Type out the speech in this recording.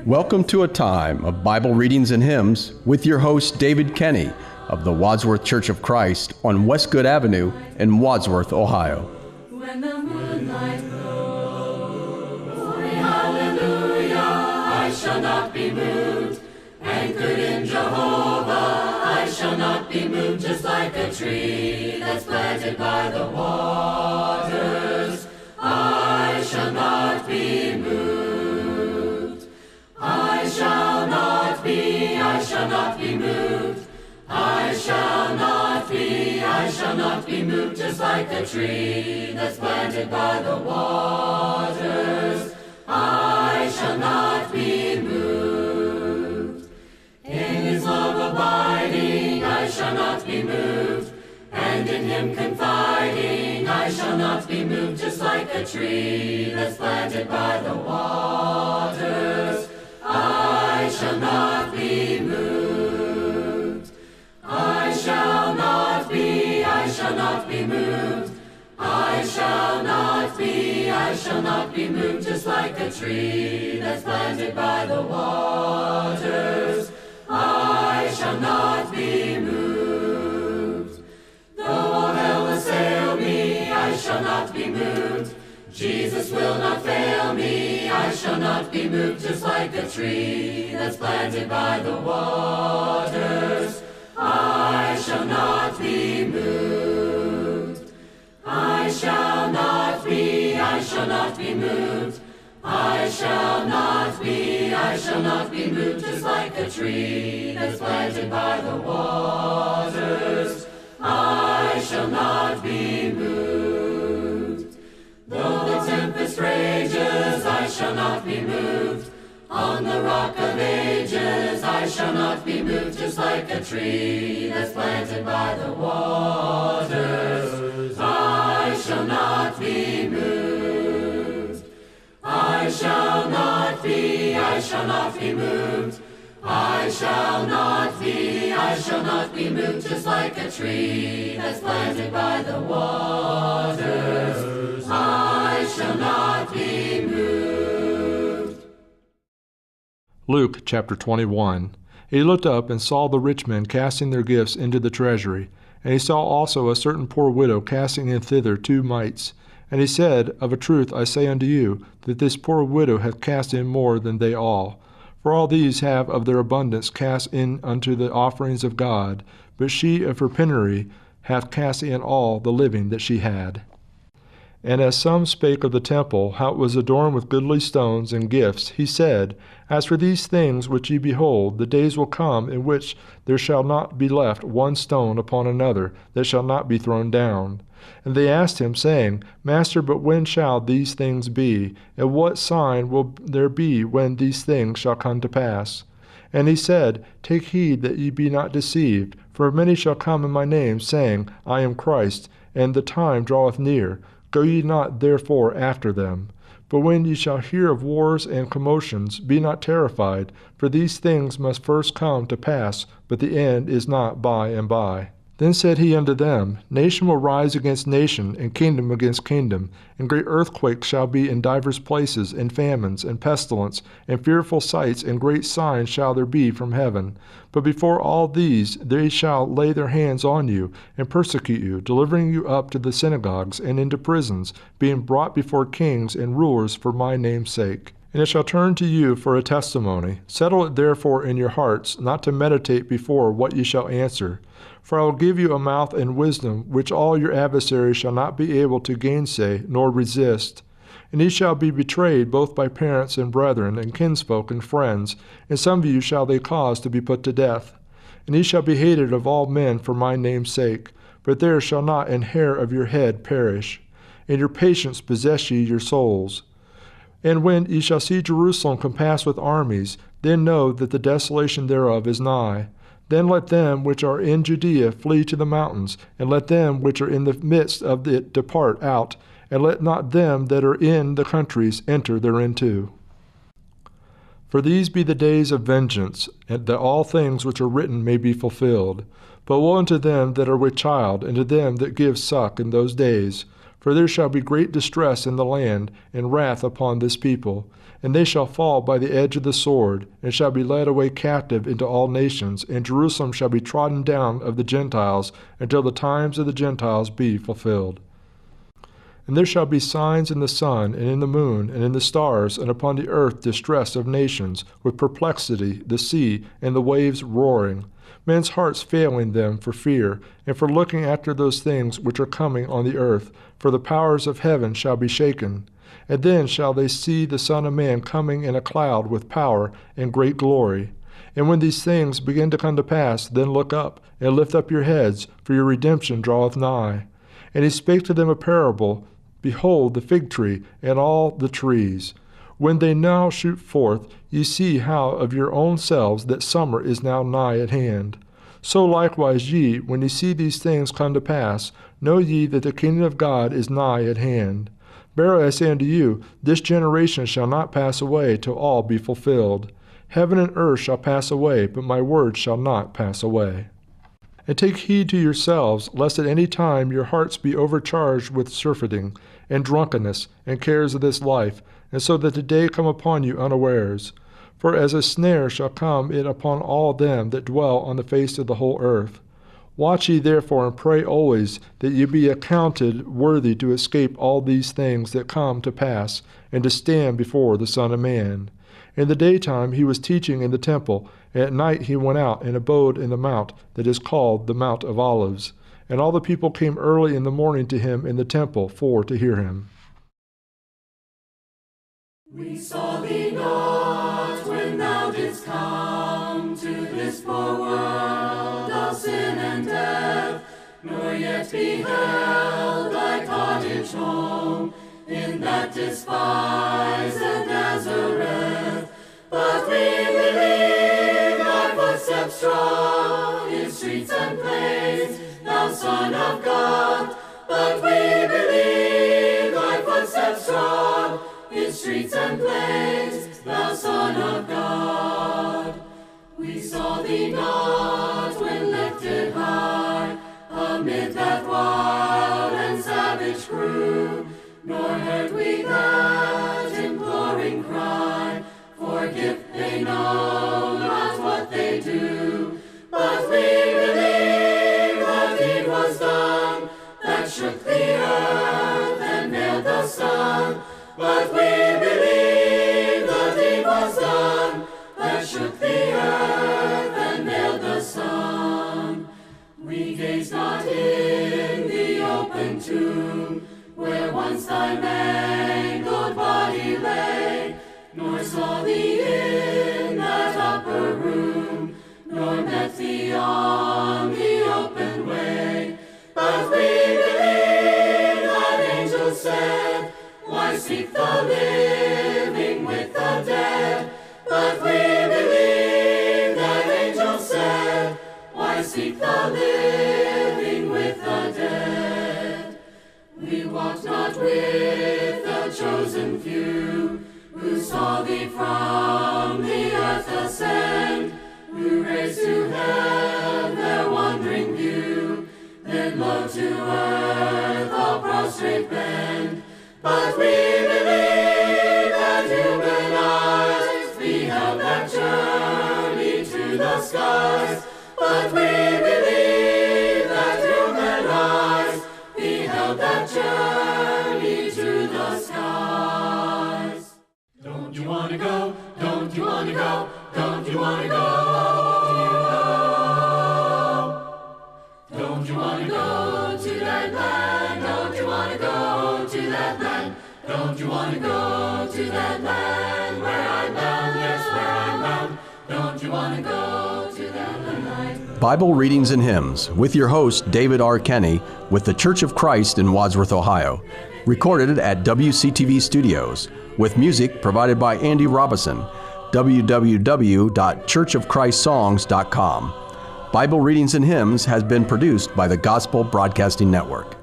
Welcome to a time of Bible readings and hymns with your host, David Kenny of the Wadsworth Church of Christ on Westgood Avenue in Wadsworth, Ohio. When the moonlight glows, glory, hallelujah, I shall not be moved. Anchored in Jehovah, I shall not be moved. Just like a tree that's planted by the waters, I shall not be moved. I shall not be moved. I shall not be moved. Just like a tree that's planted by the waters, I shall not be moved. In his love abiding, I shall not be moved. And in him confiding, I shall not be moved. Just like a tree that's planted by the waters, I shall not be moved. I shall not be moved. I shall not be moved. Just like a tree that's planted by the waters, I shall not be moved. Though all hell assail me, I shall not be moved. Jesus will not fail me, I shall not be moved. Just like a tree that's planted by the waters, I shall not be moved. I shall not be moved. I shall not be moved. Just like a tree that's planted by the waters, I shall not be moved. Though the tempest rages, I shall not be moved. On the rock of ages, I shall not be moved. Just like a tree that's planted by the waters, I shall not be moved. I shall not be moved. I shall not be moved. Just like a tree that's planted by the waters, I shall not be moved. Luke chapter 21. He looked up and saw the rich men casting their gifts into the treasury. And he saw also a certain poor widow casting in thither 2 mites. And he said, Of a truth I say unto you, that this poor widow hath cast in more than they all. For all these have of their abundance cast in unto the offerings of God, but she of her penury hath cast in all the living that she had. And as some spake of the temple, how it was adorned with goodly stones and gifts, he said, As for these things which ye behold, the days will come in which there shall not be left one stone upon another that shall not be thrown down. And they asked him, saying, Master, but when shall these things be? And what sign will there be when these things shall come to pass? And he said, Take heed that ye be not deceived, for many shall come in my name, saying, I am Christ, and the time draweth near. Go ye not therefore after them. But when ye shall hear of wars and commotions, be not terrified, for these things must first come to pass, but the end is not by and by. Then said he unto them, Nation will rise against nation, and kingdom against kingdom, and great earthquakes shall be in divers places, and famines, and pestilence, and fearful sights, and great signs shall there be from heaven. But before all these they shall lay their hands on you, and persecute you, delivering you up to the synagogues and into prisons, being brought before kings and rulers for my name's sake. And it shall turn to you for a testimony. Settle it therefore in your hearts, not to meditate before what ye shall answer. For I will give you a mouth and wisdom, which all your adversaries shall not be able to gainsay, nor resist. And ye shall be betrayed both by parents and brethren, and kinsfolk and friends, and some of you shall they cause to be put to death. And ye shall be hated of all men for my name's sake, but there shall not an hair of your head perish. In your patience possess ye your souls. And when ye shall see Jerusalem compassed with armies, then know that the desolation thereof is nigh. Then let them which are in Judea flee to the mountains, and let them which are in the midst of it depart out, and let not them that are in the countries enter thereinto. For these be the days of vengeance, and that all things which are written may be fulfilled. But woe unto them that are with child, and to them that give suck in those days. For there shall be great distress in the land, and wrath upon this people. and they shall fall by the edge of the sword, and shall be led away captive into all nations, and Jerusalem shall be trodden down of the Gentiles, until the times of the Gentiles be fulfilled. And there shall be signs in the sun, and in the moon, and in the stars, and upon the earth distress of nations, with perplexity, the sea, and the waves roaring, men's hearts failing them for fear, and for looking after those things which are coming on the earth, for the powers of heaven shall be shaken. And then shall they see the Son of Man coming in a cloud with power and great glory. And when these things begin to come to pass, then look up, and lift up your heads, for your redemption draweth nigh. And he spake to them a parable. Behold the fig tree, and all the trees. When they now shoot forth, ye see how of your own selves that summer is now nigh at hand. So likewise ye, when ye see these things come to pass, know ye that the kingdom of God is nigh at hand. Verily I say unto you, this generation shall not pass away till all be fulfilled. Heaven and earth shall pass away, but my words shall not pass away. And take heed to yourselves, lest at any time your hearts be overcharged with surfeiting, and drunkenness, and cares of this life, and so that the day come upon you unawares. For as a snare shall come it upon all them that dwell on the face of the whole earth. Watch ye therefore, and pray always, that ye be accounted worthy to escape all these things that come to pass, and to stand before the Son of Man. In the daytime he was teaching in the temple, and at night he went out and abode in the mount that is called the Mount of Olives. And all the people came early in the morning to him in the temple for to hear him. We saw thee not when thou didst come to this poor world of sin and death, nor yet beheld thy cottage home in that despised Nazareth. But we believe thy footsteps trod in streets and plains, thou Son of God. But we believe thy footsteps trod in streets and plains, thou Son of God. We saw thee not when lifted high amid that wild and savage crew, nor heard we that imploring cry, forgive, they know not what they do. But we believe the deed was done that shook the earth and veiled the sun. But we believe the deed was done that shook the earth and veiled the sun. We gaze not in the open tomb, where once thy mangled body lay, nor saw thee in that upper room, nor met thee on the open way. But we believe that angels said, why seek the living with the dead? But we believe that angels said, why seek the living with the dead? We walked not with the chosen few, who saw thee from the earth ascend, who raised to heaven their wandering view, then low to earth all prostrate bend. But we believe that human eyes beheld that journey to the skies. But we believe that human eyes beheld that journey to the skies. Don't you want to go? Don't you want to go? Don't you want to go? Don't you want to go to that land? Don't you want to go to that land? Don't you want to go to that land where I'm bound? Yes, where I'm bound. Don't you want to go to that land? Bible Readings and Hymns with your host, David R. Kenny, with the Church of Christ in Wadsworth, Ohio. Recorded at WCTV Studios, with music provided by Andy Robison. www.churchofchristSongs.com. Bible Readings and Hymns has been produced by the Gospel Broadcasting Network.